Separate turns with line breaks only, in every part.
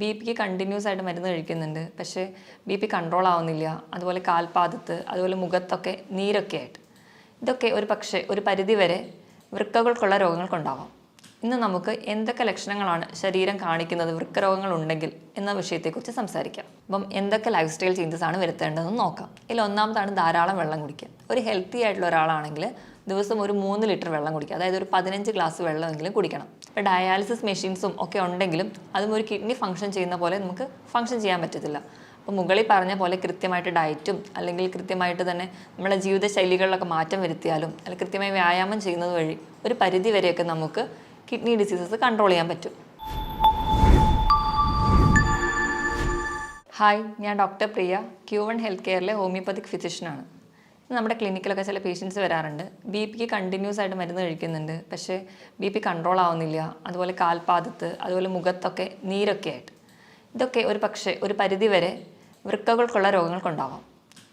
ബിപിക്ക് continuous ആയിട്ട് മരുന്ന് കഴിക്കുന്നുണ്ട്. പക്ഷേ ബിപി കൺട്രോൾ ആവുന്നില്ല. അതുപോലെ കാൽപാദത്ത്, അതുപോലെ മുഖത്തൊക്കെ നീരൊക്കെ ആയിട്ട്. ഇതൊക്കെ ഒരു പരിധിവരെ വൃക്കകൾക്കുള്ള രോഗങ്ങൾക്കുണ്ടാവാം. ഇന്ന് നമുക്ക് എന്തൊക്കെ ലക്ഷണങ്ങളാണ് ശരീരം കാണിക്കുന്നത് വൃക്കരോഗങ്ങളുണ്ടെങ്കിൽ എന്ന വിഷയത്തെക്കുറിച്ച് സംസാരിക്കാം. അപ്പം എന്തൊക്കെ ലൈഫ് സ്റ്റൈൽ ചേഞ്ചസ് ആണ് വരുത്തേണ്ടതെന്ന് നോക്കാം. ഇതിൽ ഒന്നാമതാണ് ധാരാളം വെള്ളം കുടിക്കുക. ഒരു ഹെൽത്തി ആയിട്ടുള്ള ഒരാളാണെങ്കിൽ ദിവസം ഒരു 3 ലിറ്റർ വെള്ളം കുടിക്കുക. അതായത് ഒരു 15 ഗ്ലാസ് വെള്ളമെങ്കിലും കുടിക്കണം. ഇപ്പോൾ ഡയാലിസിസ് മെഷീൻസും ഒക്കെ ഉണ്ടെങ്കിലും അതും ഒരു കിഡ്നി ഫംഗ്ഷൻ ചെയ്യുന്ന പോലെ നമുക്ക് ഫംഗ്ഷൻ ചെയ്യാൻ പറ്റത്തില്ല. അപ്പോൾ മുകളിൽ പറഞ്ഞ പോലെ കൃത്യമായിട്ട് ഡയറ്റും അല്ലെങ്കിൽ കൃത്യമായിട്ട് തന്നെ നമ്മുടെ ജീവിതശൈലികളിലൊക്കെ മാറ്റം വരുത്തിയാലും അല്ലെങ്കിൽ കൃത്യമായി വ്യായാമം ചെയ്യുന്നത് വഴി ഒരു പരിധി വരെയൊക്കെ നമുക്ക് കിഡ്നി ഡിസീസസ് കൺട്രോൾ ചെയ്യാൻ പറ്റും. ഹായ്, ഞാൻ ഡോക്ടർ പ്രിയ, Q1 ഹെൽത്ത് കെയറിലെ ഹോമിയോപ്പതിക് ഫിസിഷ്യനാണ്. നമ്മുടെ ക്ലിനിക്കിലൊക്കെ ചില പേഷ്യൻസ് വരാറുണ്ട്. ബിപിക്ക് കണ്ടിന്യൂസ് ആയിട്ട് മരുന്ന് കഴിക്കുന്നുണ്ട്. പക്ഷേ ബിപി കൺട്രോൾ ആവുന്നില്ല. അതുപോലെ കാൽപാദത്ത്, അതുപോലെ മുഖത്തൊക്കെ നീരൊക്കെ ആയിട്ട്. ഇതൊക്കെ ഒരു പരിധിവരെ വൃക്കകൾക്കുള്ള രോഗങ്ങൾക്കുണ്ടാവാം.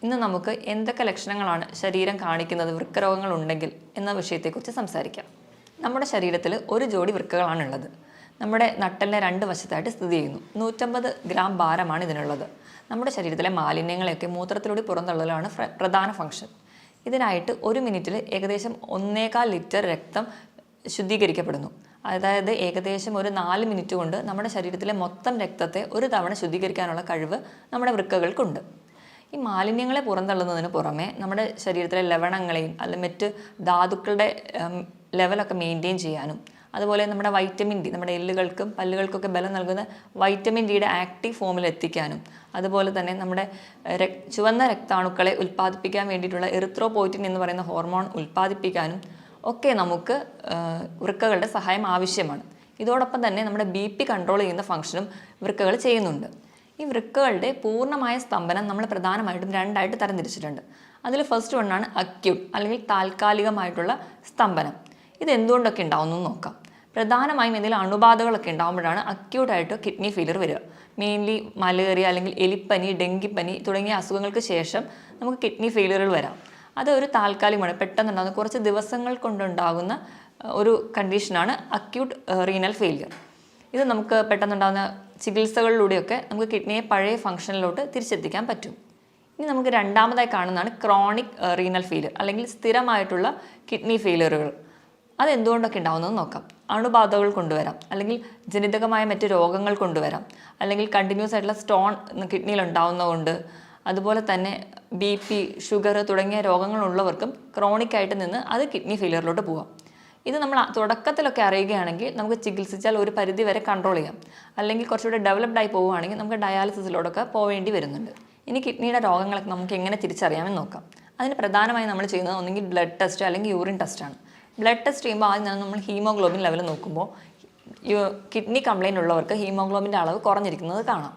ഇന്ന് നമുക്ക് എന്തൊക്കെ ലക്ഷണങ്ങളാണ് ശരീരം കാണിക്കുന്നത് വൃക്കരോഗങ്ങളുണ്ടെങ്കിൽ എന്ന വിഷയത്തെക്കുറിച്ച് സംസാരിക്കാം. നമ്മുടെ ശരീരത്തിൽ ഒരു ജോഡി വൃക്കകളാണുള്ളത്. നമ്മുടെ നട്ടലിനെ 2 വശത്തായിട്ട് സ്ഥിതി ചെയ്യുന്നു. 150 ഗ്രാം ഭാരമാണ് ഇതിനുള്ളത്. നമ്മുടെ ശരീരത്തിലെ മാലിന്യങ്ങളെയൊക്കെ മൂത്രത്തിലൂടെ പുറന്തള്ളലാണ് പ്രധാന ഫംഗ്ഷൻ. ഇതിനായിട്ട് 1 മിനിറ്റിൽ ഏകദേശം 1.25 ലിറ്റർ രക്തം ശുദ്ധീകരിക്കപ്പെടുന്നു. അതായത് ഏകദേശം ഒരു 4 മിനിറ്റ് കൊണ്ട് നമ്മുടെ ശരീരത്തിലെ മൊത്തം രക്തത്തെ ഒരു തവണ ശുദ്ധീകരിക്കാനുള്ള കഴിവ് നമ്മുടെ വൃക്കകൾക്കുണ്ട്. ഈ മാലിന്യങ്ങളെ പുറന്തള്ളുന്നതിന് പുറമെ നമ്മുടെ ശരീരത്തിലെ ലവണങ്ങളെയും അല്ലെങ്കിൽ മറ്റ് ധാതുക്കളുടെ ലെവലൊക്കെ മെയിൻറ്റെയിൻ ചെയ്യാനും അതുപോലെ നമ്മുടെ വൈറ്റമിൻ ഡി, നമ്മുടെ എല്ലുകൾക്കും പല്ലുകൾക്കൊക്കെ ബലം നൽകുന്ന വൈറ്റമിൻ ഡിയുടെ ആക്റ്റീവ് ഫോമിൽ എത്തിക്കാനും അതുപോലെ തന്നെ നമ്മുടെ ചുവന്ന രക്താണുക്കളെ ഉൽപ്പാദിപ്പിക്കാൻ വേണ്ടിയിട്ടുള്ള എറിത്രോപോയിറ്റിൻ എന്ന് പറയുന്ന ഹോർമോൺ ഉൽപ്പാദിപ്പിക്കാനും ഒക്കെ നമുക്ക് വൃക്കകളുടെ സഹായം ആവശ്യമാണ്. ഇതോടൊപ്പം തന്നെ നമ്മുടെ ബിപി കൺട്രോൾ ചെയ്യുന്ന ഫംഗ്ഷനും വൃക്കകൾ ചെയ്യുന്നുണ്ട്. ഈ വൃക്കകളുടെ പൂർണ്ണമായ സ്തംഭനം നമ്മൾ പ്രധാനമായിട്ടും 2ആയിട്ട് തരംതിരിച്ചിട്ടുണ്ട്. അതിൽ ഫസ്റ്റ് വണ്ണാണ് അക്യൂട്ട് അല്ലെങ്കിൽ താൽക്കാലികമായിട്ടുള്ള സ്തംഭനം. ഇത് എന്തുകൊണ്ടൊക്കെ ഉണ്ടാവുമെന്ന് നോക്കാം. പ്രധാനമായും എന്തെങ്കിലും അണുബാധകളൊക്കെ ഉണ്ടാകുമ്പോഴാണ് അക്യൂട്ടായിട്ട് കിഡ്നി ഫെയിലിയർ വരിക. മെയിൻലി മലേറിയ അല്ലെങ്കിൽ എലിപ്പനി, ഡെങ്കിപ്പനി തുടങ്ങിയ അസുഖങ്ങൾക്ക് ശേഷം നമുക്ക് കിഡ്നി ഫെയിലിയറുകൾ വരാം. അത് ഒരു താൽക്കാലികമാണ്, പെട്ടെന്നുണ്ടാകുന്ന കുറച്ച് ദിവസങ്ങൾ കൊണ്ടുണ്ടാകുന്ന ഒരു കണ്ടീഷനാണ് അക്യൂട്ട് റീനൽ ഫെയിലിയർ. ഇത് നമുക്ക് പെട്ടെന്നുണ്ടാകുന്ന ചികിത്സകളിലൂടെയൊക്കെ നമുക്ക് കിഡ്നിയെ പഴയ ഫംഗ്ഷനിലോട്ട് തിരിച്ചെത്തിക്കാൻ പറ്റും. ഇനി നമുക്ക് രണ്ടാമതായി കാണുന്നതാണ് ക്രോണിക് റീനൽ ഫെയിലിയർ അല്ലെങ്കിൽ സ്ഥിരമായിട്ടുള്ള കിഡ്നി ഫെയിലിയറുകൾ. അതെന്തുകൊണ്ടൊക്കെ ഉണ്ടാവുന്നത് നോക്കാം. അണുബാധകൾ കൊണ്ടുവരാം, അല്ലെങ്കിൽ ജനിതകമായ മറ്റ് രോഗങ്ങൾ കൊണ്ടുവരാം, അല്ലെങ്കിൽ കണ്ടിന്യൂസ് ആയിട്ടുള്ള സ്റ്റോൺ കിഡ്നിയിൽ ഉണ്ടാവുന്നതുകൊണ്ട്, അതുപോലെ തന്നെ BP, ഷുഗർ തുടങ്ങിയ രോഗങ്ങളുള്ളവർക്കും ക്രോണിക്കായിട്ട് നിന്ന് അത് കിഡ്നി ഫെയിലിയറിലോട്ട് പോകാം. ഇത് നമ്മൾ തുടക്കത്തിലൊക്കെ അറിയുകയാണെങ്കിൽ നമുക്ക് ചികിത്സിച്ചാൽ ഒരു പരിധി വരെ കൺട്രോൾ ചെയ്യാം. അല്ലെങ്കിൽ കുറച്ചുകൂടി ഡെവലപ്ഡ് ആയി പോവുകയാണെങ്കിൽ നമുക്ക് ഡയാലിസിസിലോടൊക്കെ പോവേണ്ടി വരുന്നുണ്ട്. ഇനി കിഡ്നിയുടെ രോഗങ്ങളൊക്കെ നമുക്ക് എങ്ങനെ തിരിച്ചറിയാമെന്ന് നോക്കാം. അതിന് പ്രധാനമായി നമ്മൾ ചെയ്യുന്നത് ഒന്നെങ്കിൽ ബ്ലഡ് ടെസ്റ്റ് അല്ലെങ്കിൽ യൂറിൻ ടെസ്റ്റാണ്. ബ്ലഡ് ടെസ്റ്റ് ചെയ്യുമ്പോൾ ആദ്യം നമ്മൾ ഹീമോഗ്ലോബിൻ ലെവൽ നോക്കുമ്പോൾ കിഡ്നി കംപ്ലയിൻ്റ് ഉള്ളവർക്ക് ഹീമോഗ്ലോബിൻ്റെ അളവ് കുറഞ്ഞിരിക്കുന്നത് കാണാം.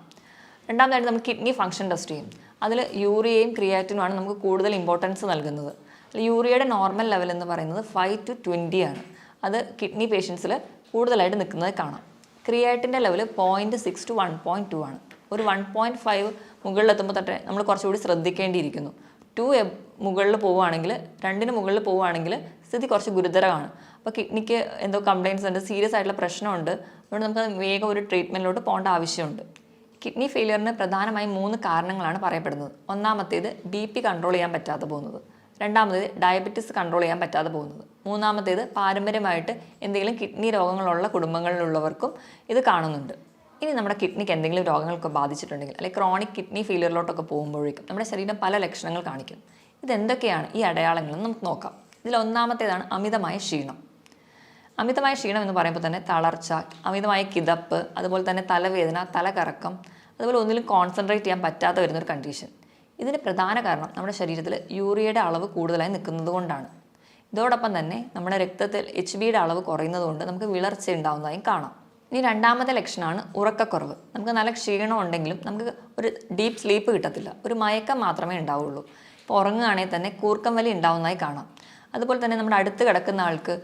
രണ്ടാമതായിട്ട് നമ്മൾ കിഡ്നി ഫംഗ്ഷൻ ടെസ്റ്റ് ചെയ്യും. അതിൽ യൂറിയയും ക്രിയാറ്റിനുമാണ് നമുക്ക് കൂടുതൽ ഇമ്പോർട്ടൻസ് നൽകുന്നത്. യൂറിയയുടെ നോർമൽ ലെവൽ എന്ന് പറയുന്നത് 5 to 20 ആണ്. അത് കിഡ്നി പേഷ്യൻസിൽ കൂടുതലായിട്ട് നിൽക്കുന്നത് കാണാം. ക്രിയാറ്റിൻ്റെ ലെവൽ 0.6 to 1.2 ആണ്. ഒരു 1.5 മുകളിലെത്തുമ്പോൾ തൊട്ടേ നമ്മൾ കുറച്ചുകൂടി ശ്രദ്ധിക്കേണ്ടിയിരിക്കുന്നു. 2 മുകളിൽ പോവുകയാണെങ്കിൽ, 2 മുകളിൽ പോവുകയാണെങ്കിൽ സ്ഥിതി കുറച്ച് ഗുരുതരമാണ്. അപ്പോൾ കിഡ്നിക്ക് എന്തോ കംപ്ലയിൻറ്റ്സ് ഉണ്ട്, സീരിയസ് ആയിട്ടുള്ള പ്രശ്നമുണ്ട്. അതുകൊണ്ട് നമുക്ക് വേഗം ഒരു ട്രീറ്റ്മെൻറ്റിലോട്ട് പോകേണ്ട ആവശ്യമുണ്ട്. കിഡ്നി ഫെയിലിയറിന് പ്രധാനമായും 3 കാരണങ്ങളാണ് പറയപ്പെടുന്നത്. ഒന്നാമത്തേത് BP കൺട്രോൾ ചെയ്യാൻ പറ്റാതെ പോകുന്നത്. രണ്ടാമത്തേത് ഡയബറ്റിസ് കൺട്രോൾ ചെയ്യാൻ പറ്റാതെ പോകുന്നത്. മൂന്നാമത്തേത് പാരമ്പര്യമായിട്ട് എന്തെങ്കിലും കിഡ്നി രോഗങ്ങളുള്ള കുടുംബങ്ങളിലുള്ളവർക്കും ഇത് കാണുന്നുണ്ട്. ഇനി നമ്മുടെ കിഡ്നിക്ക് എന്തെങ്കിലും രോഗങ്ങളൊക്കെ ബാധിച്ചിട്ടുണ്ടെങ്കിൽ അല്ലെങ്കിൽ ക്രോണിക് കിഡ്നി ഫെയിലിയറിലോട്ടൊക്കെ പോകുമ്പോഴേക്കും നമ്മുടെ ശരീരം പല ലക്ഷണങ്ങൾ കാണിക്കും. ഇതെന്തൊക്കെയാണ് ഈ അടയാളങ്ങളെന്ന് നമുക്ക് നോക്കാം. ഇതിൽ ഒന്നാമത്തേതാണ് അമിതമായ ക്ഷീണം. അമിതമായ ക്ഷീണം എന്ന് പറയുമ്പോൾ തന്നെ തളർച്ച, അമിതമായ കിതപ്പ്, അതുപോലെ തന്നെ തലവേദന, തലകറക്കം, അതുപോലെ ഒന്നിലും കോൺസെൻട്രേറ്റ് ചെയ്യാൻ പറ്റാതെ വരുന്നൊരു കണ്ടീഷൻ. ഇതിന് പ്രധാന കാരണം നമ്മുടെ ശരീരത്തിൽ യൂറിയയുടെ അളവ് കൂടുതലായി നിൽക്കുന്നത് കൊണ്ടാണ്. ഇതോടൊപ്പം തന്നെ നമ്മുടെ രക്തത്തിൽ HBയുടെ അളവ് കുറയുന്നത് കൊണ്ട് നമുക്ക് വിളർച്ച ഉണ്ടാകുന്നതായും കാണാം. ഇനി രണ്ടാമത്തെ ലക്ഷണമാണ് ഉറക്കക്കുറവ്. നമുക്ക് നല്ല ക്ഷീണം ഉണ്ടെങ്കിലും നമുക്ക് ഒരു ഡീപ്പ് സ്ലീപ്പ് കിട്ടത്തില്ല, ഒരു മയക്കം മാത്രമേ ഉണ്ടാവുള്ളൂ. ഇപ്പോൾ ഉറങ്ങുകയാണെങ്കിൽ തന്നെ കൂർക്കം വലി ഉണ്ടാവുന്നതായി കാണാം. അതുപോലെ തന്നെ നമ്മുടെ അടുത്ത് കിടക്കുന്ന ആൾക്ക്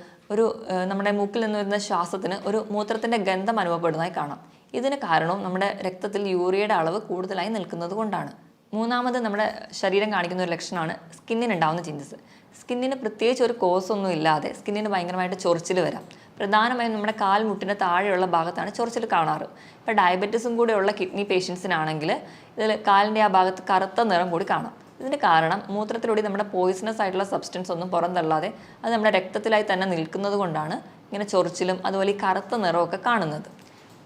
നമ്മുടെ മൂക്കിൽ നിന്ന് വരുന്ന ശ്വാസത്തിന് ഒരു മൂത്രത്തിൻ്റെ ഗന്ധം അനുഭവപ്പെടുന്നതായി കാണാം. ഇതിന് കാരണവും നമ്മുടെ രക്തത്തിൽ യൂറിയയുടെ അളവ് കൂടുതലായി നിൽക്കുന്നത് കൊണ്ടാണ്. മൂന്നാമത് നമ്മുടെ ശരീരം കാണിക്കുന്ന ഒരു ലക്ഷണമാണ് സ്കിന്നിന് ഉണ്ടാകുന്ന ചേഞ്ചസ്. സ്കിന്നിന് പ്രത്യേകിച്ച് ഒരു കോസ് ഒന്നും ഇല്ലാതെ സ്കിന്നിന് ഭയങ്കരമായിട്ട് ചൊറിച്ചിൽ വരാം. പ്രധാനമായും നമ്മുടെ കാൽമുട്ടിന് താഴെയുള്ള ഭാഗത്താണ് ചൊറിച്ചിൽ കാണാറ്. ഇപ്പോൾ ഡയബറ്റീസും കൂടെയുള്ള കിഡ്നി പേഷ്യൻസിനാണെങ്കിൽ ഇതിൽ കാലിൻ്റെ ആ ഭാഗത്ത് കറുത്ത നിറം കൂടി കാണാം. ഇതിന് കാരണം മൂത്രത്തിലൂടെ നമ്മുടെ പോയിസണസ് ആയിട്ടുള്ള സബ്സ്റ്റൻസ് ഒന്നും പുറന്തള്ളാതെ അത് നമ്മുടെ രക്തത്തിലായി തന്നെ നിൽക്കുന്നത് കൊണ്ടാണ് ഇങ്ങനെ ചൊറിച്ചിലും അതുപോലെ ഈ കറുത്ത നിറമൊക്കെ കാണുന്നത്.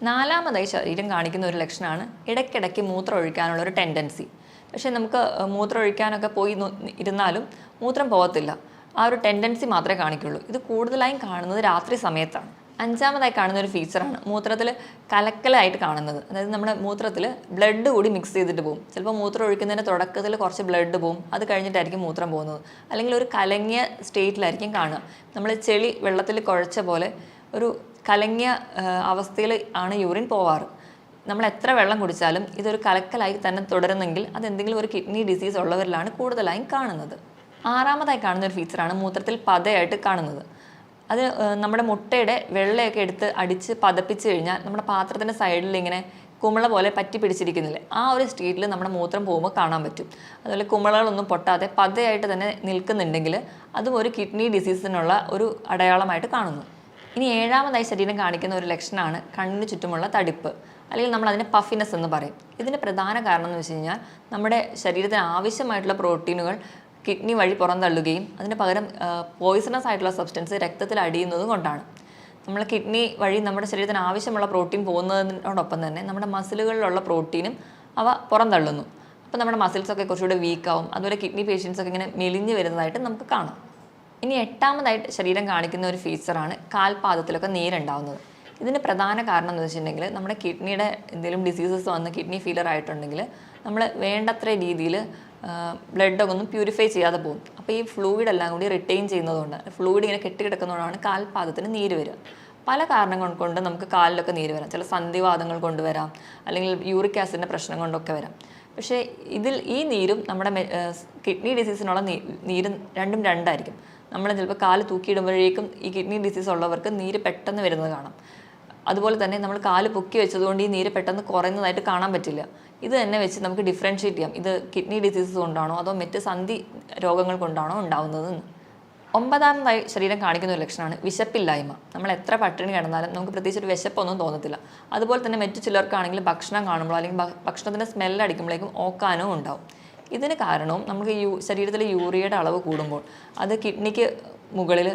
നാലാമതായി ശരീരം കാണിക്കുന്ന ഒരു ലക്ഷണമാണ് ഇടയ്ക്കിടയ്ക്ക് മൂത്രം ഒഴിക്കാനുള്ള ഒരു ടെൻഡൻസി. പക്ഷേ നമുക്ക് മൂത്രം ഒഴിക്കാനൊക്കെ പോയി ഇരുന്നാലും മൂത്രം പോകത്തില്ല. ആ ഒരു ടെൻഡൻസി മാത്രമേ കാണിക്കുള്ളൂ. ഇത് കൂടുതലായും കാണുന്നത് രാത്രി സമയത്താണ്. അഞ്ചാമതായി കാണുന്ന ഒരു ഫീച്ചറാണ് മൂത്രത്തിൽ കലക്കലായിട്ട് കാണുന്നത്. അതായത് നമ്മുടെ മൂത്രത്തിൽ ബ്ലഡ് കൂടി മിക്സ് ചെയ്തിട്ട് പോകും. ചിലപ്പോൾ മൂത്രം ഒഴിക്കുന്നതിൻ്റെ തുടക്കത്തിൽ കുറച്ച് ബ്ലഡ് പോകും, അത് കഴിഞ്ഞിട്ടായിരിക്കും മൂത്രം പോകുന്നത്. അല്ലെങ്കിൽ ഒരു കലങ്ങിയ സ്റ്റേറ്റിലായിരിക്കും കാണുക. നമ്മൾ ചെളി വെള്ളത്തിൽ കുഴച്ച പോലെ ഒരു കലങ്ങിയ അവസ്ഥയിൽ ആണ് യൂറിൻ പോവാറ്. നമ്മൾ എത്ര വെള്ളം കുടിച്ചാലും ഇതൊരു കലക്കലായി തന്നെ തുടരുന്നെങ്കിൽ അതെന്തെങ്കിലും ഒരു കിഡ്നി ഡിസീസ് ഉള്ളവരിലാണ് കൂടുതലായും കാണുന്നത്. ആറാമതായി കാണുന്ന ഒരു ഫീച്ചറാണ് മൂത്രത്തിൽ പതയായിട്ട് കാണുന്നത്. അത് നമ്മുടെ മുട്ടയുടെ വെള്ളയൊക്കെ എടുത്ത് അടിച്ച് പതപ്പിച്ച് കഴിഞ്ഞാൽ നമ്മുടെ പാത്രത്തിൻ്റെ സൈഡിൽ ഇങ്ങനെ കുമിള പോലെ പറ്റി പിടിച്ചിരിക്കുന്നില്ലേ, ആ ഒരു സ്റ്റേറ്റിൽ നമ്മുടെ മൂത്രം പോകുമ്പോൾ കാണാൻ പറ്റും. അതുപോലെ കുമിളകളൊന്നും പൊട്ടാതെ പതയായിട്ട് തന്നെ നിൽക്കുന്നുണ്ടെങ്കിൽ അതും ഒരു കിഡ്നി ഡിസീസിനുള്ള ഒരു അടയാളമായിട്ട് കാണുന്നു. ഇനി ഏഴാമതായി ശരീരം കാണിക്കുന്ന ഒരു ലക്ഷണമാണ് കണ്ണിന് ചുറ്റുമുള്ള തടിപ്പ്, അല്ലെങ്കിൽ നമ്മൾ അതിനെ പഫിനെസ് എന്ന് പറയും. ഇതിന് പ്രധാന കാരണം എന്ന് വെച്ച് കഴിഞ്ഞാൽ നമ്മുടെ ശരീരത്തിന് ആവശ്യമായിട്ടുള്ള പ്രോട്ടീനുകൾ കിഡ്നി വഴി പുറന്തള്ളുകയും അതിന് പകരം പോയിസണസ് ആയിട്ടുള്ള സബ്സ്റ്റൻസ് രക്തത്തിൽ അടിയുന്നതും കൊണ്ടാണ്. നമ്മൾ കിഡ്നി വഴി നമ്മുടെ ശരീരത്തിന് ആവശ്യമുള്ള പ്രോട്ടീൻ പോകുന്നതിനോടൊപ്പം തന്നെ നമ്മുടെ മസിലുകളിലുള്ള പ്രോട്ടീനും അവ പുറന്തള്ളുന്നു. അപ്പോൾ നമ്മുടെ മസിൽസൊക്കെ കുറച്ചുകൂടെ വീക്കാവും. അതുപോലെ കിഡ്നി പേഷ്യൻസൊക്കെ ഇങ്ങനെ മെലിഞ്ഞ് വരുന്നതായിട്ട് നമുക്ക് കാണാം. ഇനി എട്ടാമതായിട്ട് ശരീരം കാണിക്കുന്ന ഒരു ഫീച്ചറാണ് കാൽപാദത്തിലൊക്കെ നീരുണ്ടാവുന്നത്. ഇതിന് പ്രധാന കാരണം എന്ന് വെച്ചിട്ടുണ്ടെങ്കിൽ നമ്മുടെ കിഡ്നിയുടെ എന്തെങ്കിലും ഡിസീസസ് വന്ന് കിഡ്നി ഫെയിലിയർ ആയിട്ടുണ്ടെങ്കിൽ നമ്മൾ വേണ്ടത്ര രീതിയിൽ ബ്ലഡൊക്കെ ഒന്നും പ്യൂരിഫൈ ചെയ്യാതെ പോകും. അപ്പോൾ ഈ ഫ്ലൂയിഡ് എല്ലാം കൂടി റിട്ടെയിൻ ചെയ്യുന്നതുകൊണ്ട്, ഫ്ലൂയിഡ് ഇങ്ങനെ കെട്ടിക്കിടക്കുന്നതുകൊണ്ടാണ് കാൽപാദത്തിന് നീര് വരിക. പല കാരണങ്ങൾ കൊണ്ട് നമുക്ക് കാലിലൊക്കെ നീര് വരാം. ചില സന്ധിവാതങ്ങൾ കൊണ്ടുവരാം, അല്ലെങ്കിൽ യൂറിക് ആസിഡിൻ്റെ പ്രശ്നം കൊണ്ടൊക്കെ വരാം. പക്ഷേ ഈ നീരും നമ്മുടെ കിഡ്നി ഡിസീസിനുള്ള നീരും രണ്ടും രണ്ടായിരിക്കും. നമ്മൾ ചിലപ്പോൾ കാല് തൂക്കിയിടുമ്പോഴേക്കും ഈ കിഡ്നി ഡിസീസ് ഉള്ളവർക്ക് നീര് പെട്ടെന്ന് വരുന്നത് കാണാം. അതുപോലെ തന്നെ നമ്മൾ കാല് പൊക്കി വെച്ചതുകൊണ്ട് ഈ നീര് പെട്ടെന്ന് കുറയുന്നതായിട്ട് കാണാൻ പറ്റില്ല. ഇത് തന്നെ വെച്ച് നമുക്ക് ഡിഫറൻഷ്യേറ്റ് ചെയ്യാം, ഇത് കിഡ്നി ഡിസീസസ് കൊണ്ടാണോ അതോ മറ്റ് സന്ധി രോഗങ്ങൾ കൊണ്ടാണോ ഉണ്ടാവുന്നതെന്ന്. ഒമ്പതാമതായി ശരീരം കാണിക്കുന്ന ഒരു ലക്ഷണമാണ് വിശപ്പില്ലായ്മ. നമ്മൾ എത്ര പട്ടിണി കിടന്നാലും നമുക്ക് പ്രത്യേകിച്ച് ഒരു വിശപ്പൊന്നും തോന്നത്തില്ല. അതുപോലെ തന്നെ മറ്റു ചിലർക്കാണെങ്കിൽ ഭക്ഷണം കാണുമ്പോൾ അല്ലെങ്കിൽ ഭക്ഷണത്തിൻ്റെ സ്മെല്ലടിക്കുമ്പോഴേക്കും ഓക്കാനവും ഉണ്ടാവും. ഇതിന് കാരണവും നമുക്ക് ശരീരത്തിലെ യൂറിയയുടെ അളവ് കൂടുമ്പോൾ അത് കിഡ്നിക്ക് മുകളിൽ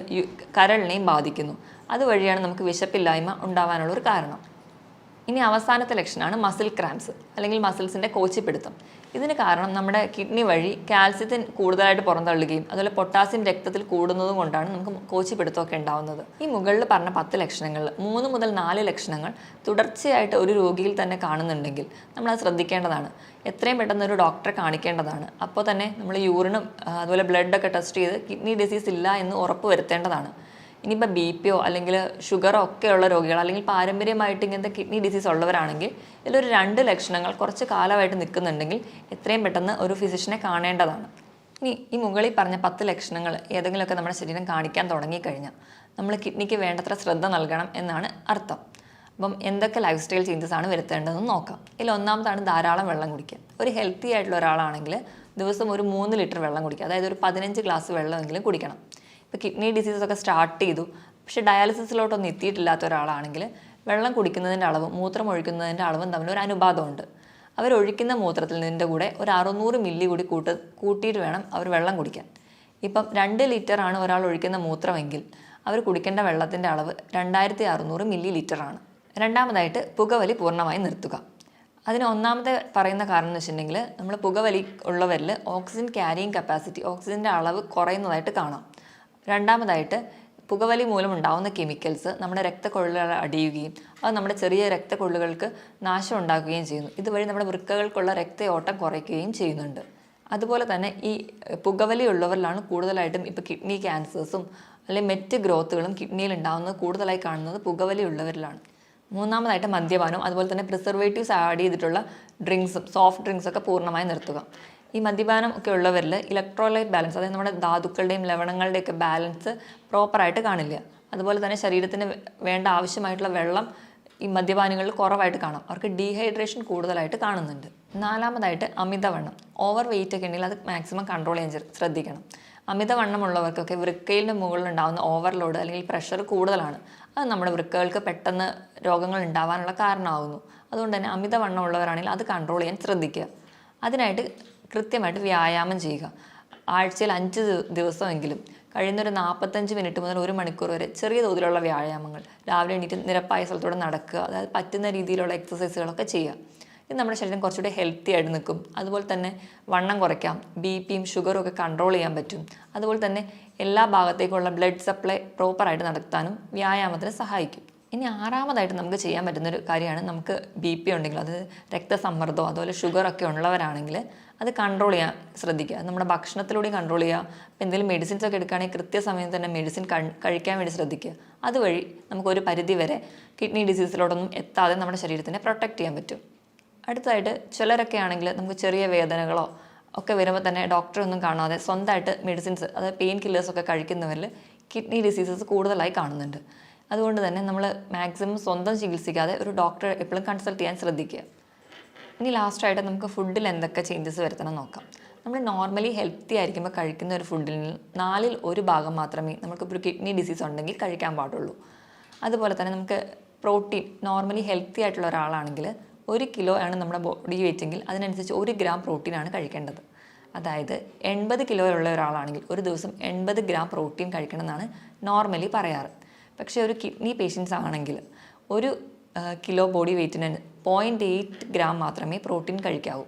കരളിനെയും ബാധിക്കുന്നു. അതുവഴിയാണ് നമുക്ക് വിശപ്പില്ലായ്മ ഉണ്ടാവാനുള്ളൊരു കാരണം. ഇനി അവസാനത്തെ ലക്ഷണമാണ് മസിൽ ക്രാംസ്, അല്ലെങ്കിൽ മസിൽസിൻ്റെ കോച്ചിപ്പിടുത്തം. ഇതിന് കാരണം നമ്മുടെ കിഡ്നി വഴി കാൽസ്യത്തിന് കൂടുതലായിട്ട് പുറന്തള്ളുകയും അതുപോലെ പൊട്ടാസ്യം രക്തത്തിൽ കൂടുന്നതും കൊണ്ടാണ് നമുക്ക് കോച്ചിപ്പിടുത്തമൊക്കെ ഉണ്ടാവുന്നത്. ഈ മുകളിൽ പറഞ്ഞ 10 ലക്ഷണങ്ങളിൽ 3 മുതൽ 4 ലക്ഷണങ്ങൾ തുടർച്ചയായിട്ട് ഒരു രോഗിയിൽ തന്നെ കാണുന്നുണ്ടെങ്കിൽ നമ്മളത് ശ്രദ്ധിക്കേണ്ടതാണ്. എത്രയും പെട്ടെന്ന് ഒരു ഡോക്ടറെ കാണിക്കേണ്ടതാണ്. അപ്പോൾ തന്നെ നമ്മൾ യൂറിനും അതുപോലെ ബ്ലഡൊക്കെ ടെസ്റ്റ് ചെയ്ത് കിഡ്നി ഡിസീസ് ഇല്ല എന്ന് ഉറപ്പ് വരുത്തേണ്ടതാണ്. ഇനിയിപ്പോൾ BP അല്ലെങ്കിൽ ഷുഗറോ ഒക്കെയുള്ള രോഗികൾ, അല്ലെങ്കിൽ പാരമ്പര്യമായിട്ട് ഇങ്ങനത്തെ കിഡ്നി ഡിസീസ് ഉള്ളവരാണെങ്കിൽ ഇതിലൊരു 2 ലക്ഷണങ്ങൾ കുറച്ച് കാലമായിട്ട് നിൽക്കുന്നുണ്ടെങ്കിൽ എത്രയും പെട്ടെന്ന് ഒരു ഫിസിഷ്യനെ കാണേണ്ടതാണ്. ഇനി ഈ മുകളിൽ പറഞ്ഞ 10 ലക്ഷണങ്ങൾ ഏതെങ്കിലുമൊക്കെ നമ്മുടെ ശരീരം കാണിക്കാൻ തുടങ്ങിക്കഴിഞ്ഞാൽ നമ്മൾ കിഡ്നിക്ക് വേണ്ടത്ര ശ്രദ്ധ നൽകണം എന്നാണ് അർത്ഥം. അപ്പം എന്തൊക്കെ ലൈഫ് സ്റ്റൈൽ ചേഞ്ചസ് ആണ് വരുത്തേണ്ടതെന്ന് നോക്കാം. ഇതിൽ ഒന്നാമതാണ് ധാരാളം വെള്ളം കുടിക്കുക. ഒരു ഹെൽത്തി ആയിട്ടുള്ള ഒരാളാണെങ്കിൽ ദിവസം ഒരു 3 ലിറ്റർ വെള്ളം കുടിക്കുക. അതായത് ഒരു 15 ഗ്ലാസ് വെള്ളമെങ്കിലും കുടിക്കണം. ഇപ്പോൾ കിഡ്നി ഡിസീസസ് ഒക്കെ സ്റ്റാർട്ട് ചെയ്തു, പക്ഷേ ഡയാലിസിസിലോട്ടൊന്നും എത്തിയിട്ടില്ലാത്ത ഒരാളാണെങ്കിൽ വെള്ളം കുടിക്കുന്നതിൻ്റെ അളവും മൂത്രം ഒഴിക്കുന്നതിൻ്റെ അളവും തമ്മിൽ ഒരു അനുപാതമുണ്ട്. അവരൊഴിക്കുന്ന മൂത്രത്തിൽ നിന്നിൻ്റെ കൂടെ ഒരു 600 മില്ലി കൂടി കൂട്ടിയിട്ട് വേണം അവർ വെള്ളം കുടിക്കാൻ. ഇപ്പം 2 ലിറ്റർ ആണ് ഒരാൾ ഒഴിക്കുന്ന മൂത്രമെങ്കിൽ അവർ കുടിക്കേണ്ട വെള്ളത്തിൻ്റെ അളവ് 2600 മില്ലി ലിറ്ററാണ്. രണ്ടാമതായിട്ട് പുകവലി പൂർണ്ണമായി നിർത്തുക. അതിന് ഒന്നാമത്തെ പറയുന്ന കാരണം എന്ന് വെച്ചിട്ടുണ്ടെങ്കിൽ നമ്മൾ പുകവലി ഉള്ളവരിൽ ഓക്സിജൻ ക്യാരിയിങ് കപ്പാസിറ്റി, ഓക്സിജൻ്റെ അളവ് കുറയുന്നതായിട്ട് കാണാം. രണ്ടാമതായിട്ട് പുകവലി മൂലം ഉണ്ടാകുന്ന കെമിക്കൽസ് നമ്മുടെ രക്തക്കൊള്ളുകൾ അടിയുകയും അത് നമ്മുടെ ചെറിയ രക്തക്കൊള്ളുകൾക്ക് നാശം ഉണ്ടാക്കുകയും ചെയ്യുന്നു. ഇതുവഴി നമ്മുടെ വൃക്കകൾക്കുള്ള രക്തയോട്ടം കുറയ്ക്കുകയും ചെയ്യുന്നുണ്ട്. അതുപോലെ തന്നെ ഈ പുകവലി ഉള്ളവരിലാണ് കൂടുതലായിട്ടും ഇപ്പോൾ കിഡ്നി ക്യാൻസേഴ്സും അല്ലെങ്കിൽ മറ്റ് ഗ്രോത്തുകളും കിഡ്നിയിൽ ഉണ്ടാകുന്നത് കൂടുതലായി കാണുന്നത് പുകവലി ഉള്ളവരിലാണ്. മൂന്നാമതായിട്ട് മദ്യപാനം, അതുപോലെ തന്നെ പ്രിസർവേറ്റീവ്സ് ആഡ് ചെയ്തിട്ടുള്ള ഡ്രിങ്ക്സും സോഫ്റ്റ് ഡ്രിങ്ക്സൊക്കെ പൂർണ്ണമായി നിർത്തുക. ഈ മദ്യപാനം ഒക്കെ ഉള്ളവരിൽ ഇലക്ട്രോലൈറ്റ് ബാലൻസ്, അതായത് നമ്മുടെ ധാതുക്കളുടെയും ലവണങ്ങളുടെയൊക്കെ ബാലൻസ് പ്രോപ്പറായിട്ട് കാണില്ല. അതുപോലെ തന്നെ ശരീരത്തിന് വേണ്ട ആവശ്യമായിട്ടുള്ള വെള്ളം ഈ മദ്യപാനികളിൽ കുറവായിട്ട് കാണാം. അവർക്ക് ഡീഹൈഡ്രേഷൻ കൂടുതലായിട്ട് കാണുന്നുണ്ട്. നാലാമതായിട്ട് അമിതവണ്ണം, ഓവർ വെയിറ്റ് ഒക്കെ ഉണ്ടെങ്കിൽ അത് മാക്സിമം കൺട്രോൾ ചെയ്യാൻ ശ്രദ്ധിക്കണം. അമിതവണ്ണമുള്ളവർക്കൊക്കെ വൃക്കയിൻ്റെ മുകളിലുണ്ടാകുന്ന ഓവർലോഡ് അല്ലെങ്കിൽ പ്രഷർ കൂടുതലാണ്. അത് നമ്മുടെ വൃക്കകൾക്ക് പെട്ടെന്ന് രോഗങ്ങൾ ഉണ്ടാവാനുള്ള കാരണമാകുന്നു. അതുകൊണ്ട് തന്നെ അമിതവണ്ണം ഉള്ളവരാണെങ്കിൽ അത് കൺട്രോൾ ചെയ്യാൻ ശ്രദ്ധിക്കുക. അതിനായിട്ട് കൃത്യമായിട്ട് വ്യായാമം ചെയ്യുക. ആഴ്ചയിൽ 5 ദിവസമെങ്കിലും കഴിയുന്നൊരു 45 മിനിറ്റ് മുതൽ 1 മണിക്കൂർ വരെ ചെറിയ തോതിലുള്ള വ്യായാമങ്ങൾ, രാവിലെ എണീറ്റ് നിരപ്പായ സ്ഥലത്തൂടെ നടക്കുക, അതായത് പറ്റുന്ന രീതിയിലുള്ള എക്സസൈസുകളൊക്കെ ചെയ്യുക. ഇത് നമ്മുടെ ശരീരം കുറച്ചുകൂടി ഹെൽത്തി ആയിട്ട് നിൽക്കും. അതുപോലെ തന്നെ വണ്ണം കുറയ്ക്കാം, ബിപിയും ഷുഗറും ഒക്കെ കൺട്രോൾ ചെയ്യാൻ പറ്റും. അതുപോലെ തന്നെ എല്ലാ ഭാഗത്തേക്കുള്ള ബ്ലഡ് സപ്ലൈ പ്രോപ്പറായിട്ട് നടത്താനും വ്യായാമത്തിന് സഹായിക്കും. ഇനി 6ാമതായിട്ട് നമുക്ക് ചെയ്യാൻ പറ്റുന്നൊരു കാര്യമാണ്, നമുക്ക് BP ഉണ്ടെങ്കിൽ, അത് രക്തസമ്മർദ്ദമോ അതുപോലെ ഷുഗറൊക്കെ ഉള്ളവരാണെങ്കിൽ അത് കൺട്രോൾ ചെയ്യാൻ ശ്രദ്ധിക്കുക. അത് നമ്മുടെ ഭക്ഷണത്തിലൂടെ കൺട്രോൾ ചെയ്യുക. അപ്പോൾ എന്തെങ്കിലും മെഡിസിൻസ് ഒക്കെ എടുക്കുകയാണെങ്കിൽ കൃത്യസമയത്ത് തന്നെ മെഡിസിൻ കഴിക്കാൻ വേണ്ടി ശ്രദ്ധിക്കുക. അതുവഴി നമുക്കൊരു പരിധി വരെ കിഡ്നി ഡിസീസിലോടൊന്നും എത്താതെ നമ്മുടെ ശരീരത്തിനെ പ്രൊട്ടക്റ്റ് ചെയ്യാൻ പറ്റും. അടുത്തതായിട്ട് ചിലരൊക്കെ ആണെങ്കിൽ നമുക്ക് ചെറിയ വേദനകളോ ഒക്കെ വരുമ്പോൾ തന്നെ ഡോക്ടറെ ഒന്നും കാണാതെ സ്വന്തമായിട്ട് മെഡിസിൻസ്, അതായത് പെയിൻ കില്ലേഴ്സൊക്കെ കഴിക്കുന്നവരിൽ കിഡ്നി ഡിസീസസ് കൂടുതലായി കാണുന്നുണ്ട്. അതുകൊണ്ട് തന്നെ നമ്മൾ മാക്സിമം സ്വന്തം ചികിത്സിക്കാതെ ഒരു ഡോക്ടറെ എപ്പോഴും കൺസൾട്ട് ചെയ്യാൻ ശ്രദ്ധിക്കുക. ഇനി ലാസ്റ്റായിട്ട് നമുക്ക് ഫുഡിൽ എന്തൊക്കെ ചേഞ്ചസ് വരുത്തണം നോക്കാം. നമ്മൾ നോർമലി ഹെൽത്തി ആയിരിക്കുമ്പോൾ കഴിക്കുന്ന ഒരു ഫുഡിൽ 4ൽ 1 ഭാഗം മാത്രമേ നമുക്കിപ്പോൾ ഒരു കിഡ്നി ഡിസീസ് ഉണ്ടെങ്കിൽ കഴിക്കാൻ പാടുള്ളൂ. അതുപോലെ തന്നെ നമുക്ക് പ്രോട്ടീൻ, നോർമലി ഹെൽത്തി ആയിട്ടുള്ള ഒരാളാണെങ്കിൽ 1 കിലോ ആണ് നമ്മുടെ ബോഡി വെയിറ്റ് എങ്കിൽ അതിനനുസരിച്ച് 1 ഗ്രാം പ്രോട്ടീനാണ് കഴിക്കേണ്ടത്. അതായത് 80 കിലോ ഉള്ള ഒരാളാണെങ്കിൽ ഒരു ദിവസം 80 ഗ്രാം പ്രോട്ടീൻ കഴിക്കണമെന്നാണ് നോർമലി പറയാറ്. പക്ഷേ ഒരു കിഡ്നി പേഷ്യൻസ് ആണെങ്കിൽ 1 കിലോ ബോഡി വെയ്റ്റിന് 0.8 ഗ്രാം മാത്രമേ പ്രോട്ടീൻ കഴിക്കാവൂ.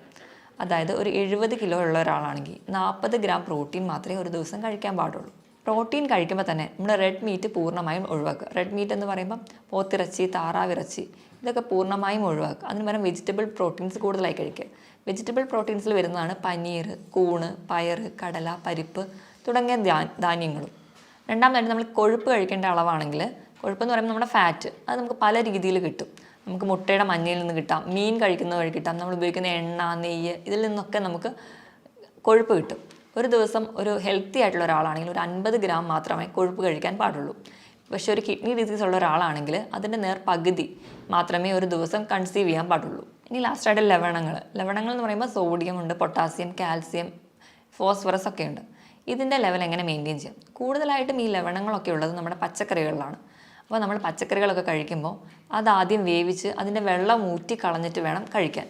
അതായത് ഒരു 70 കിലോ ഉള്ള ഒരാളാണെങ്കിൽ 40 ഗ്രാം പ്രോട്ടീൻ മാത്രമേ ഒരു ദിവസം കഴിക്കാൻ പാടുള്ളൂ. പ്രോട്ടീൻ കഴിക്കുമ്പോൾ തന്നെ നമ്മൾ റെഡ് മീറ്റ് പൂർണ്ണമായും ഒഴിവാക്കുക. റെഡ് മീറ്റ് എന്ന് പറയുമ്പം പോത്തിറച്ചി, താറാവിറച്ചി, ഇതൊക്കെ പൂർണ്ണമായും ഒഴിവാക്കുക. അതിന് പകരം വെജിറ്റബിൾ പ്രോട്ടീൻസ് കൂടുതലായി കഴിക്കുക. വെജിറ്റബിൾ പ്രോട്ടീൻസിൽ വരുന്നതാണ് പനീർ, കൂണ്, പയർ, കടല, പരിപ്പ് തുടങ്ങിയ ധാന്യങ്ങളും. രണ്ടാമതായിട്ട് നമ്മൾ കൊഴുപ്പ് കഴിക്കേണ്ട അളവാണെങ്കിൽ, കൊഴുപ്പെന്ന് പറയുമ്പോൾ നമ്മുടെ ഫാറ്റ്, അത് നമുക്ക് പല രീതിയിൽ കിട്ടും. നമുക്ക് മുട്ടയുടെ മഞ്ഞയിൽ നിന്ന് കിട്ടാം, മീൻ കഴിക്കുന്ന വഴി കിട്ടാം, നമ്മൾ ഉപയോഗിക്കുന്ന എണ്ണ, നെയ്യ്, ഇതിൽ നിന്നൊക്കെ നമുക്ക് കൊഴുപ്പ് കിട്ടും. ഒരു ദിവസം ഒരു ഹെൽത്തി ആയിട്ടുള്ള ഒരാളാണെങ്കിൽ ഒരു 50 ഗ്രാം മാത്രമേ കൊഴുപ്പ് കഴിക്കാൻ പാടുള്ളൂ. പക്ഷേ ഒരു കിഡ്നി ഡിസീസ് ഉള്ള ഒരാളാണെങ്കിൽ അതിൻ്റെ പകുതി മാത്രമേ ഒരു ദിവസം കൺസീവ് ചെയ്യാൻ പാടുള്ളൂ. ഇനി ലാസ്റ്റായിട്ട് ലവണങ്ങൾ എന്ന് പറയുമ്പോൾ സോഡിയം ഉണ്ട്, പൊട്ടാസ്യം, കാൽസ്യം, ഫോസ്ഫറസ് ഒക്കെ ഉണ്ട്. ഇതിൻ്റെ ലെവൽ എങ്ങനെ മെയിൻറ്റെയിൻ ചെയ്യാം? കൂടുതലായിട്ടും ഈ ലവണങ്ങളൊക്കെ ഉള്ളത് നമ്മുടെ പച്ചക്കറികളിലാണ്. അപ്പോൾ നമ്മൾ പച്ചക്കറികളൊക്കെ കഴിക്കുമ്പോൾ അതാദ്യം വേവിച്ച് അതിൻ്റെ വെള്ളം ഊറ്റി കളഞ്ഞിട്ട് വേണം കഴിക്കാൻ.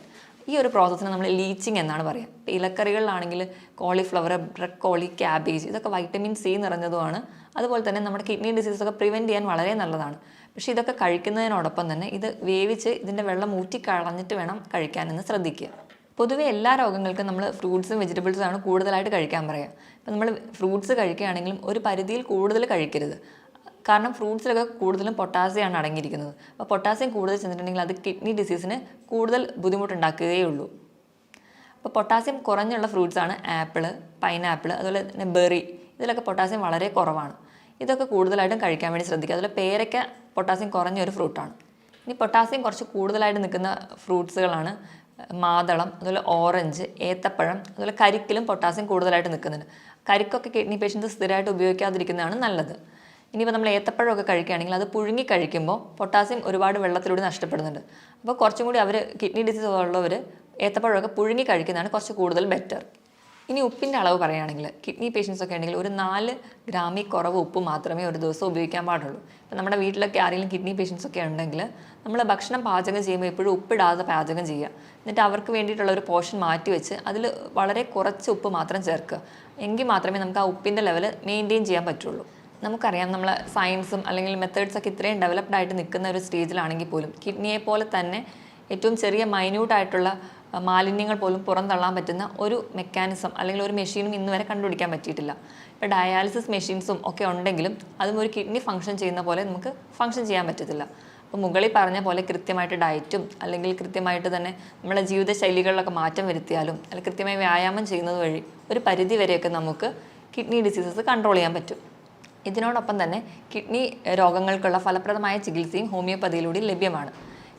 ഈ ഒരു പ്രോസസ്സിന് നമ്മൾ ലീച്ചിങ് എന്നാണ് പറയുക. ഇപ്പോൾ ഇലക്കറികളിലാണെങ്കിൽ കോളിഫ്ലവർ, ബ്രക്കോളി, ക്യാബേജ്, ഇതൊക്കെ വൈറ്റമിൻ C നിറഞ്ഞതുമാണ്. അതുപോലെ തന്നെ നമ്മുടെ കിഡ്നി ഡിസീസൊക്കെ പ്രിവെൻറ്റ് ചെയ്യാൻ വളരെ നല്ലതാണ്. പക്ഷേ ഇതൊക്കെ കഴിക്കുന്നതിനോടൊപ്പം തന്നെ ഇത് വേവിച്ച് ഇതിൻ്റെ വെള്ളം ഊറ്റി കളഞ്ഞിട്ട് വേണം കഴിക്കാനെന്ന് ശ്രദ്ധിക്കുക. പൊതുവെ എല്ലാ രോഗങ്ങൾക്കും നമ്മൾ ഫ്രൂട്ട്സും വെജിറ്റബിൾസും ആണ് കൂടുതലായിട്ട് കഴിക്കാൻ പറയുക. ഇപ്പോൾ നമ്മൾ ഫ്രൂട്ട്സ് കഴിക്കുകയാണെങ്കിലും ഒരു പരിധിയിൽ കൂടുതൽ കഴിക്കരുത്. കാരണം ഫ്രൂട്ട്സിലൊക്കെ കൂടുതലും പൊട്ടാസ്യമാണ് അടങ്ങിയിരിക്കുന്നത്. അപ്പോൾ പൊട്ടാസ്യം കൂടുതൽ ചെന്നിട്ടുണ്ടെങ്കിൽ അത് കിഡ്നി ഡിസീസിന് കൂടുതൽ ബുദ്ധിമുട്ടുണ്ടാക്കുകയുള്ളൂ. അപ്പോൾ പൊട്ടാസ്യം കുറഞ്ഞുള്ള ഫ്രൂട്ട്സാണ് ആപ്പിള്, പൈനാപ്പിൾ, അതുപോലെ തന്നെ ബെറി. ഇതിലൊക്കെ പൊട്ടാസ്യം വളരെ കുറവാണ്. ഇതൊക്കെ കൂടുതലായിട്ടും കഴിക്കാൻ വേണ്ടി ശ്രദ്ധിക്കുക. അതുപോലെ പേരയ്ക്ക പൊട്ടാസ്യം കുറഞ്ഞൊരു ഫ്രൂട്ടാണ്. ഇനി പൊട്ടാസ്യം കുറച്ച് കൂടുതലായിട്ട് നിൽക്കുന്ന ഫ്രൂട്ട്സുകളാണ് മാതളം, അതുപോലെ ഓറഞ്ച്, ഏത്തപ്പഴം, അതുപോലെ കരിക്കിലും പൊട്ടാസ്യം കൂടുതലായിട്ട് നിൽക്കുന്നുണ്ട്. കരിക്കൊക്കെ കിഡ്നി പേഷ്യൻസ് സ്ഥിരമായിട്ട് ഉപയോഗിക്കാതിരിക്കുന്നതാണ് നല്ലത്. ഇനിയിപ്പോൾ നമ്മൾ ഏത്തപ്പഴമൊക്കെ കഴിക്കുകയാണെങ്കിൽ അത് പുഴുങ്ങി കഴിക്കുമ്പോൾ പൊട്ടാസ്യം ഒരുപാട് വെള്ളത്തിലൂടെ നഷ്ടപ്പെടുന്നുണ്ട്. അപ്പോൾ കുറച്ചും കൂടി കിഡ്നി ഡിസീസ് ഉള്ളവർ ഏത്തപ്പഴമൊക്കെ പുഴുങ്ങി കഴിക്കുന്നതാണ് കുറച്ച് കൂടുതൽ ബെറ്റർ. ഇനി ഉപ്പിൻ്റെ അളവ് പറയുകയാണെങ്കിൽ കിഡ്നി പേഷ്യൻസ് ഒക്കെ ഉണ്ടെങ്കിൽ ഒരു 4 ഗ്രാമിൽ കുറവ് ഉപ്പ് മാത്രമേ ഒരു ദിവസം ഉപയോഗിക്കാൻ പാടുള്ളൂ. ഇപ്പം നമ്മുടെ വീട്ടിലൊക്കെ ആരെങ്കിലും കിഡ്നി പേഷ്യൻസ് ഒക്കെ ഉണ്ടെങ്കിൽ നമ്മൾ ഭക്ഷണം പാചകം ചെയ്യുമ്പോൾ എപ്പോഴും ഉപ്പിടാതെ പാചകം ചെയ്യുക. എന്നിട്ട് അവർക്ക് വേണ്ടിയിട്ടുള്ള ഒരു പോർഷൻ മാറ്റി വെച്ച് അതിൽ വളരെ കുറച്ച് ഉപ്പ് മാത്രം ചേർക്കുക. എങ്കിൽ മാത്രമേ നമുക്ക് ആ ഉപ്പിൻ്റെ ലെവൽ മെയിൻറ്റെയിൻ ചെയ്യാൻ പറ്റുള്ളൂ. നമുക്കറിയാം, നമ്മൾ സയൻസും അല്ലെങ്കിൽ മെത്തേഡ്സൊക്കെ ഇത്രയും ഡെവലപ്ഡ് ആയിട്ട് നിൽക്കുന്ന ഒരു സ്റ്റേജിലാണെങ്കിൽ പോലും കിഡ്നിയെ പോലെ തന്നെ ഏറ്റവും ചെറിയ മൈന്യൂട്ടായിട്ടുള്ള മാലിന്യങ്ങൾ പോലും പുറന്തള്ളാൻ പറ്റുന്ന ഒരു മെക്കാനിസം അല്ലെങ്കിൽ ഒരു മെഷീനും ഇന്ന് വരെ കണ്ടുപിടിക്കാൻ പറ്റിയിട്ടില്ല. ഇപ്പോൾ ഡയാലിസിസ് മെഷീൻസും ഒക്കെ ഉണ്ടെങ്കിലും അതും ഒരു കിഡ്നി ഫംഗ്ഷൻ ചെയ്യുന്ന പോലെ നമുക്ക് ഫംഗ്ഷൻ ചെയ്യാൻ പറ്റത്തില്ല. അപ്പോൾ മുകളിൽ പറഞ്ഞ പോലെ കൃത്യമായിട്ട് ഡയറ്റും അല്ലെങ്കിൽ കൃത്യമായിട്ട് തന്നെ നമ്മളെ ജീവിതശൈലികളിലൊക്കെ മാറ്റം വരുത്തിയാലും അല്ലെങ്കിൽ കൃത്യമായി വ്യായാമം ചെയ്യുന്നത് വഴി ഒരു പരിധി വരെയൊക്കെ നമുക്ക് കിഡ്നി ഡിസീസസ് കൺട്രോൾ ചെയ്യാൻ പറ്റും. ഇതിനോടൊപ്പം തന്നെ കിഡ്നി രോഗങ്ങൾക്കുള്ള ഫലപ്രദമായ ചികിത്സയും ഹോമിയോപ്പതിയിലൂടെ ലഭ്യമാണ്.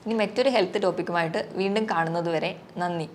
ഇനി മറ്റൊരു ഹെൽത്ത് ടോപ്പിക്കുമായിട്ട് വീണ്ടും കാണുന്നതുവരെ നന്ദി.